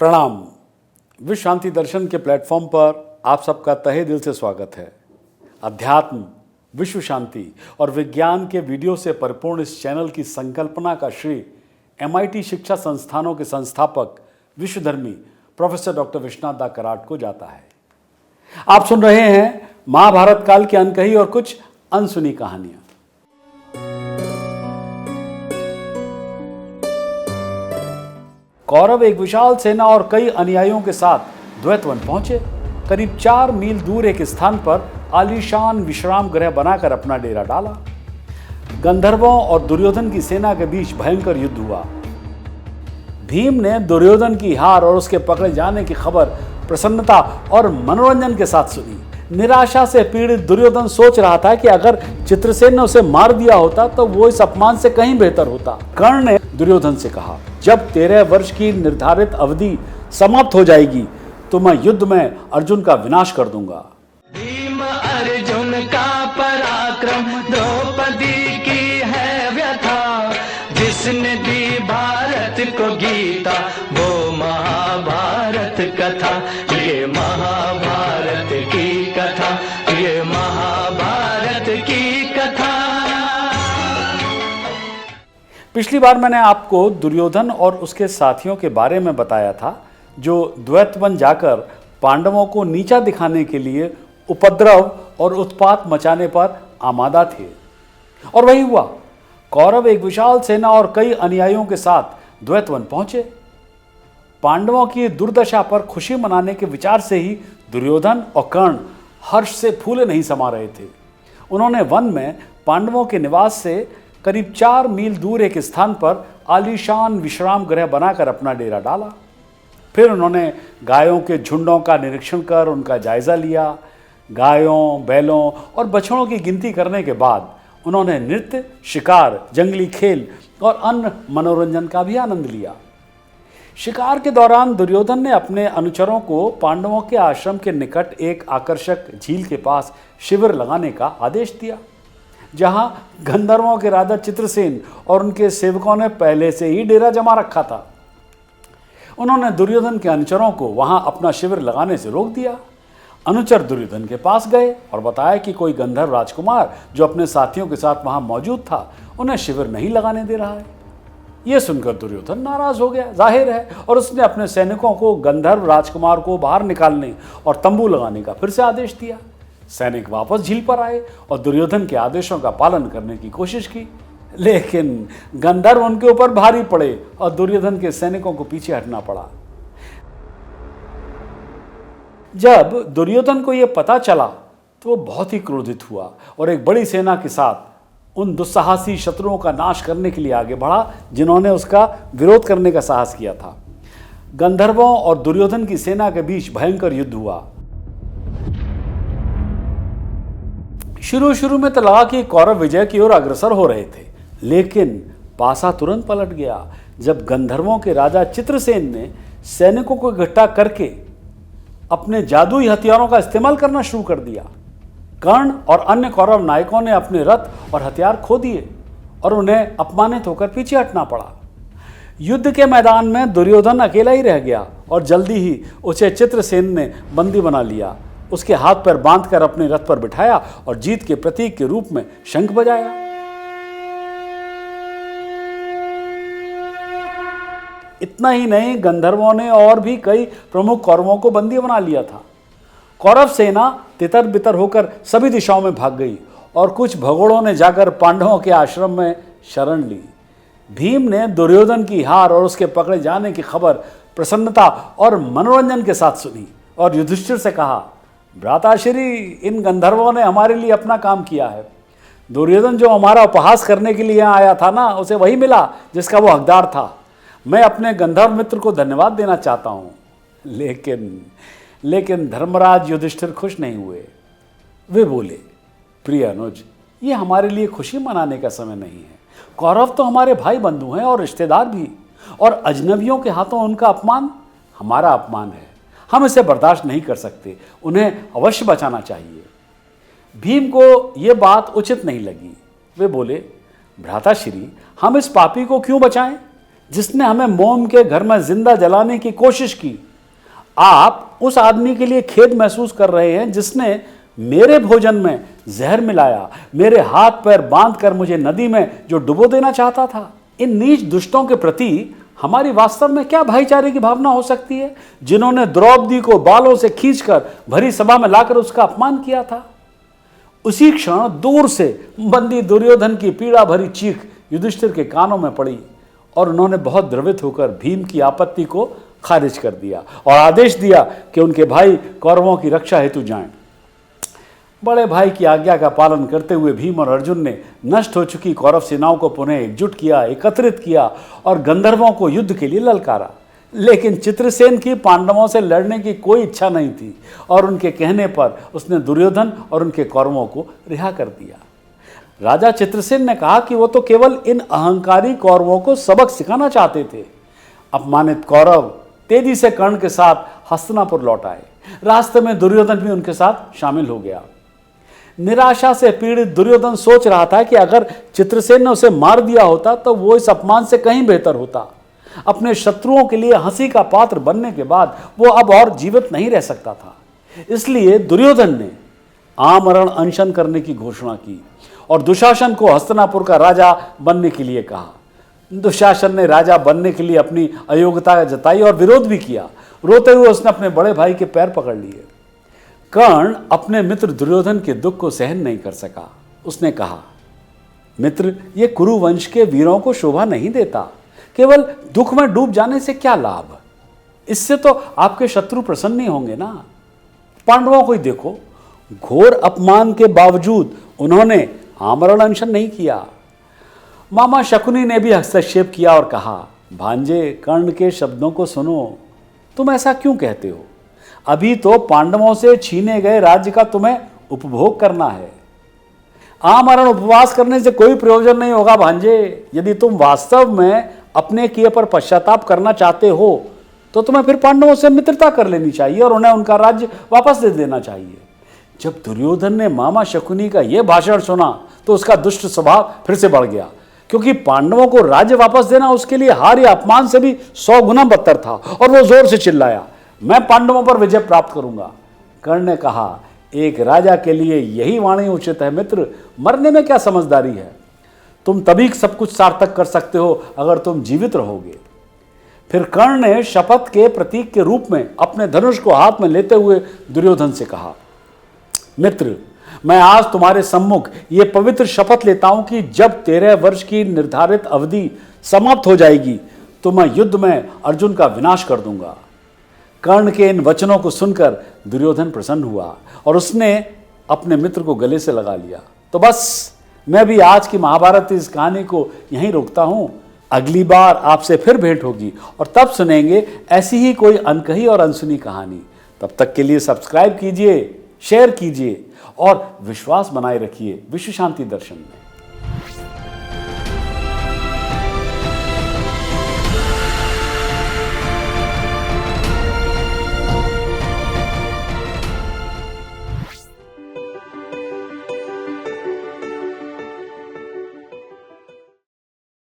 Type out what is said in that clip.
प्रणाम। विश्व शांति दर्शन के प्लेटफॉर्म पर आप सबका तहे दिल से स्वागत है। अध्यात्म, विश्व शांति और विज्ञान के वीडियो से परिपूर्ण इस चैनल की संकल्पना का श्रेय MIT शिक्षा संस्थानों के संस्थापक विश्वधर्मी प्रोफेसर डॉक्टर विश्वनाथ दा कराट को जाता है। आप सुन रहे हैं महाभारत काल की अनकही और कुछ अनसुनी कहानियां। कौरव एक विशाल सेना और कई अनुयायियों के साथ द्वैतवन पहुंचे। करीब 4 मील दूर एक स्थान पर आलीशान विश्राम गृह बनाकर अपना डेरा डाला। गंधर्वों और दुर्योधन की सेना के बीच भयंकर युद्ध हुआ। भीम ने दुर्योधन की हार और उसके पकड़े जाने की खबर प्रसन्नता और मनोरंजन के साथ सुनी। निराशा से पीड़ित दुर्योधन सोच रहा था कि अगर चित्रसेन ने उसे मार दिया होता तो वो इस अपमान से कहीं बेहतर होता। कर्ण ने दुर्योधन से कहा, जब 13 वर्ष की निर्धारित अवधि समाप्त हो जाएगी तो मैं युद्ध में अर्जुन का विनाश कर दूंगा। भीम अर्जुन का पराक्रम द्रौपदी की है व्यथा, जिसने दी भारत को गीता वो महाभारत कथा। ये महाभारत की कथा, ये महाभारत की कथा। पिछली बार मैंने आपको दुर्योधन और उसके साथियों के बारे में बताया था जो द्वैतवन जाकर पांडवों को नीचा दिखाने के लिए उपद्रव और उत्पात मचाने पर आमादा थे। और वही हुआ। कौरव एक विशाल सेना और कई अनुयायियों के साथ द्वैतवन पहुंचे। पांडवों की दुर्दशा पर खुशी मनाने के विचार से ही दुर्योधन और कर्ण हर्ष से फूले नहीं समा रहे थे। उन्होंने वन में पांडवों के निवास से करीब 4 मील दूर एक स्थान पर आलीशान विश्राम गृह बनाकर अपना डेरा डाला। फिर उन्होंने गायों के झुंडों का निरीक्षण कर उनका जायजा लिया। गायों, बैलों और बछड़ों की गिनती करने के बाद उन्होंने नृत्य, शिकार, जंगली खेल और अन्य मनोरंजन का भी आनंद लिया। शिकार के दौरान दुर्योधन ने अपने अनुचरों को पांडवों के आश्रम के निकट एक आकर्षक झील के पास शिविर लगाने का आदेश दिया, जहां गंधर्वों के राजा चित्रसेन और उनके सेवकों ने पहले से ही डेरा जमा रखा था। उन्होंने दुर्योधन के अनुचरों को वहां अपना शिविर लगाने से रोक दिया। अनुचर दुर्योधन के पास गए और बताया कि कोई गंधर्व राजकुमार जो अपने साथियों के साथ वहां मौजूद था उन्हें शिविर नहीं लगाने दे रहा है। यह सुनकर दुर्योधन नाराज हो गया, जाहिर है, और उसने अपने सैनिकों को गंधर्व राजकुमार को बाहर निकालने और तंबू लगाने का फिर से आदेश दिया। सैनिक वापस झील पर आए और दुर्योधन के आदेशों का पालन करने की कोशिश की, लेकिन गंधर्व उनके ऊपर भारी पड़े और दुर्योधन के सैनिकों को पीछे हटना पड़ा। जब दुर्योधन को यह पता चला तो वो बहुत ही क्रोधित हुआ और एक बड़ी सेना के साथ उन दुस्साहसी शत्रुओं का नाश करने के लिए आगे बढ़ा जिन्होंने उसका विरोध करने का साहस किया था। गंधर्वों और दुर्योधन की सेना के बीच भयंकर युद्ध हुआ। शुरू में तो लगा कि कौरव विजय की ओर अग्रसर हो रहे थे, लेकिन पासा तुरंत पलट गया जब गंधर्वों के राजा चित्रसेन ने सैनिकों को इकट्ठा करके अपने जादुई हथियारों का इस्तेमाल करना शुरू कर दिया। कर्ण और अन्य कौरव नायकों ने अपने रथ और हथियार खो दिए और उन्हें अपमानित होकर पीछे हटना पड़ा। युद्ध के मैदान में दुर्योधन अकेला ही रह गया और जल्दी ही उसे चित्रसेन ने बंदी बना लिया। उसके हाथ पैर बांधकर अपने रथ पर बिठाया और जीत के प्रतीक के रूप में शंख बजाया। इतना ही नहीं, गंधर्वों ने और भी कई प्रमुख कौरवों को बंदी बना लिया था। कौरव सेना तितर बितर होकर सभी दिशाओं में भाग गई और कुछ भगोड़ों ने जाकर पांडवों के आश्रम में शरण ली। भीम ने दुर्योधन की हार और उसके पकड़े जाने की खबर प्रसन्नता और मनोरंजन के साथ सुनी और युधिष्ठिर से कहा, भ्राताश्री, इन गंधर्वों ने हमारे लिए अपना काम किया है। दुर्योधन जो हमारा उपहास करने के लिए यहाँ आया था ना, उसे वही मिला जिसका वो हकदार था। मैं अपने गंधर्व मित्र को धन्यवाद देना चाहता हूँ। लेकिन धर्मराज युधिष्ठिर खुश नहीं हुए। वे बोले, प्रिय अनुज, ये हमारे लिए खुशी मनाने का समय नहीं है। कौरव तो हमारे भाई बंधु हैं और रिश्तेदार भी, और अजनबियों के हाथों उनका अपमान हमारा अपमान है। हम इसे बर्दाश्त नहीं कर सकते। उन्हें अवश्य बचाना चाहिए। भीम को यह बात उचित नहीं लगी। वे बोले, भ्राताश्री, हम इस पापी को क्यों बचाएं? जिसने हमें मोम के घर में जिंदा जलाने की कोशिश की। आप उस आदमी के लिए खेद महसूस कर रहे हैं जिसने मेरे भोजन में जहर मिलाया, मेरे हाथ पैर बांधकर मुझे नदी में जो डुबो देना चाहता था। इन नीच दुष्टों के प्रति हमारी वास्तव में क्या भाईचारे की भावना हो सकती है, जिन्होंने द्रौपदी को बालों से खींचकर भरी सभा में लाकर उसका अपमान किया था। उसी क्षण दूर से बंदी दुर्योधन की पीड़ा भरी चीख युधिष्ठिर के कानों में पड़ी और उन्होंने बहुत द्रवित होकर भीम की आपत्ति को खारिज कर दिया और आदेश दिया कि उनके भाई कौरवों की रक्षा हेतु जाएं। बड़े भाई की आज्ञा का पालन करते हुए भीम और अर्जुन ने नष्ट हो चुकी कौरव सेनाओं को पुनः एकजुट किया, एकत्रित किया और गंधर्वों को युद्ध के लिए ललकारा। लेकिन चित्रसेन की पांडवों से लड़ने की कोई इच्छा नहीं थी और उनके कहने पर उसने दुर्योधन और उनके कौरवों को रिहा कर दिया। राजा चित्रसेन ने कहा कि वो तो केवल इन अहंकारी कौरवों को सबक सिखाना चाहते थे। अपमानित कौरव तेजी से कर्ण के साथ हस्तिनापुर लौट आए। रास्ते में दुर्योधन भी उनके साथ शामिल हो गया। निराशा से पीड़ित दुर्योधन सोच रहा था कि अगर चित्रसेन ने उसे मार दिया होता तो वो इस अपमान से कहीं बेहतर होता। अपने शत्रुओं के लिए हंसी का पात्र बनने के बाद वो अब और जीवित नहीं रह सकता था। इसलिए दुर्योधन ने आमरण अनशन करने की घोषणा की और दुशासन को हस्तिनापुर का राजा बनने के लिए कहा। दुशासन ने राजा बनने के लिए अपनी अयोग्यता जताई और विरोध भी किया। रोते हुए उसने अपने बड़े भाई के पैर पकड़ लिए। कर्ण अपने मित्र दुर्योधन के दुख को सहन नहीं कर सका। उसने कहा, मित्र, ये कुरु वंश के वीरों को शोभा नहीं देता। केवल दुख में डूब जाने से क्या लाभ? इससे तो आपके शत्रु प्रसन्न नहीं होंगे ना। पांडवों को ही देखो, घोर अपमान के बावजूद उन्होंने आमरण अनशन नहीं किया। मामा शकुनी ने भी हस्तक्षेप किया और कहा, भांजे, कर्ण के शब्दों को सुनो। तुम ऐसा क्यों कहते हो? अभी तो पांडवों से छीने गए राज्य का तुम्हें उपभोग करना है। आमरण उपवास करने से कोई प्रयोजन नहीं होगा भांजे। यदि तुम वास्तव में अपने किए पर पश्चाताप करना चाहते हो तो तुम्हें फिर पांडवों से मित्रता कर लेनी चाहिए और उन्हें उनका राज्य वापस दे देना चाहिए। जब दुर्योधन ने मामा शकुनी का यह भाषण सुना तो उसका दुष्ट स्वभाव फिर से बढ़ गया, क्योंकि पांडवों को राज्य वापस देना उसके लिए हार या अपमान से भी 100 गुना बदतर था। और वो जोर से चिल्लाया, मैं पांडवों पर विजय प्राप्त करूंगा। कर्ण ने कहा, एक राजा के लिए यही वाणी उचित है मित्र, मरने में क्या समझदारी है? तुम तभी सब कुछ सार्थक कर सकते हो अगर तुम जीवित रहोगे। फिर कर्ण ने शपथ के प्रतीक के रूप में अपने धनुष को हाथ में लेते हुए दुर्योधन से कहा, मित्र, मैं आज तुम्हारे सम्मुख ये पवित्र शपथ लेता हूं कि जब 13 वर्ष की निर्धारित अवधि समाप्त हो जाएगी तो मैं युद्ध में अर्जुन का विनाश कर दूंगा। कर्ण के इन वचनों को सुनकर दुर्योधन प्रसन्न हुआ और उसने अपने मित्र को गले से लगा लिया। तो बस, मैं भी आज की महाभारत की इस कहानी को यहीं रोकता हूं। अगली बार आपसे फिर भेंट होगी और तब सुनेंगे ऐसी ही कोई अनकही और अनसुनी कहानी। तब तक के लिए सब्सक्राइब कीजिए, शेयर कीजिए और विश्वास बनाए रखिए विश्व शांति दर्शन में।